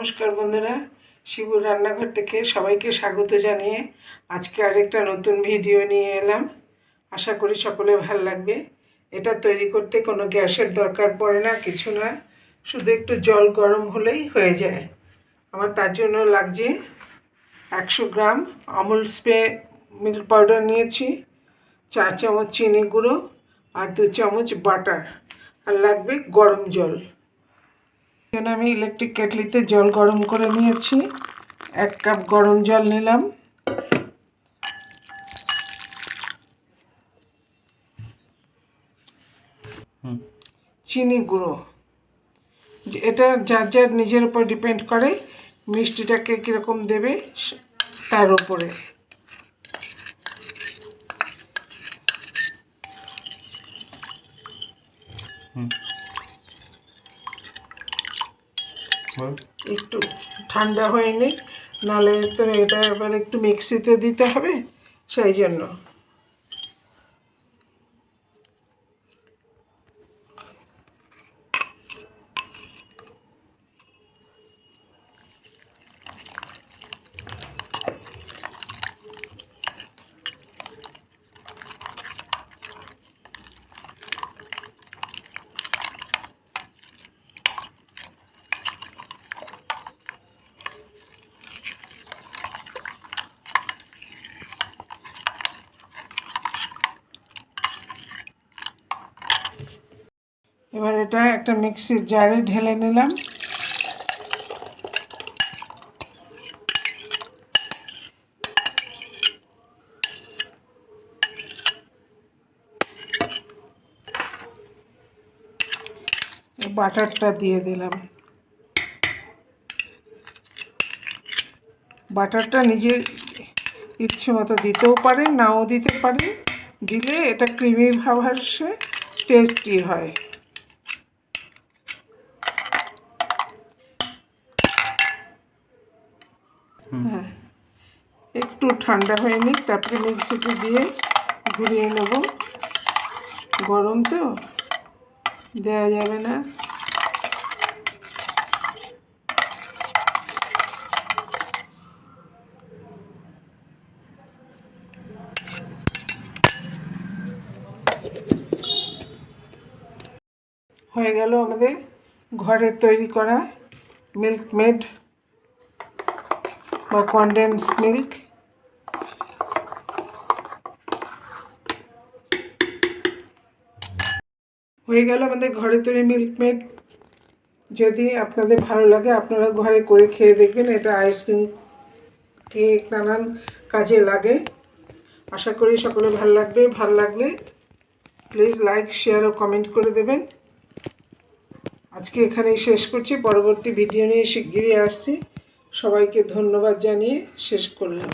নমস্কার বন্ধুরা, শিবুর রান্নাঘর থেকে সবাইকে স্বাগত জানিয়ে আজকে আরেকটা নতুন ভিডিও নিয়ে এলাম। আশা করি সকলে ভালো লাগবে। এটা তৈরি করতে কোনো গ্যাসের দরকার পড়ে না, কিছু না, শুধু একটু জল গরম হলেই হয়ে যায়। আমার তার জন্য লাগছে 100 গ্রাম আমুল স্প্রে মিল্ক পাউডার নিয়েছি, 4 চামচ চিনি গুঁড়ো আর 2 চামচ বাটার, আর লাগবে গরম জল। আমি ইলেকট্রিক কেটলিতে জল গরম করে নিয়েছি। 1 কাপ গরম জল নিলাম। চিনি গুঁড়ো, এটা যার যার নিজের উপর ডিপেন্ড করে মিষ্টিটাকে কীরকম দেবে তার উপরে। একটু ঠান্ডা হয়নি, নাহলে তো এটা এবার একটু মিক্সিতে দিতে হবে, সেই জন্য। এবার এটা একটা মিক্সির জারে ঢেলে নিলাম। বাটারটা দিয়ে দিলাম। বাটারটা নিজের ইচ্ছে মতো দিতেও পারেন, নাও দিতে পারেন। দিলে এটা ক্রিমি ভাব আসে, টেস্টি হয়। হ্যাঁ, একটু ঠান্ডা হয়ে নিক, তারপরে মিক্সিতে দিয়ে ঘুরিয়ে নেব। গরম তো দেওয়া যাবে না। হয়ে গেল আমাদের ঘরে তৈরি করা মিল্ক মেড বা কনডেন্স মিল্ক। হয়ে গেল আমাদের ঘরে তৈরি মিল্ক মেড। যদি আপনাদের ভালো লাগে আপনারা ঘরে করে খেয়ে দেখবেন। এটা আইসক্রিম, কেক, নানান কাজে লাগে। আশা করি সকলে ভালো লাগবে। ভালো লাগলে প্লিজ লাইক, শেয়ার ও কমেন্ট করে দেবেন। আজকে এখানেই শেষ করছি, পরবর্তী ভিডিও নিয়ে শিগগিরই আসছি। সবাইকে ধন্যবাদ জানিয়ে শেষ করলাম।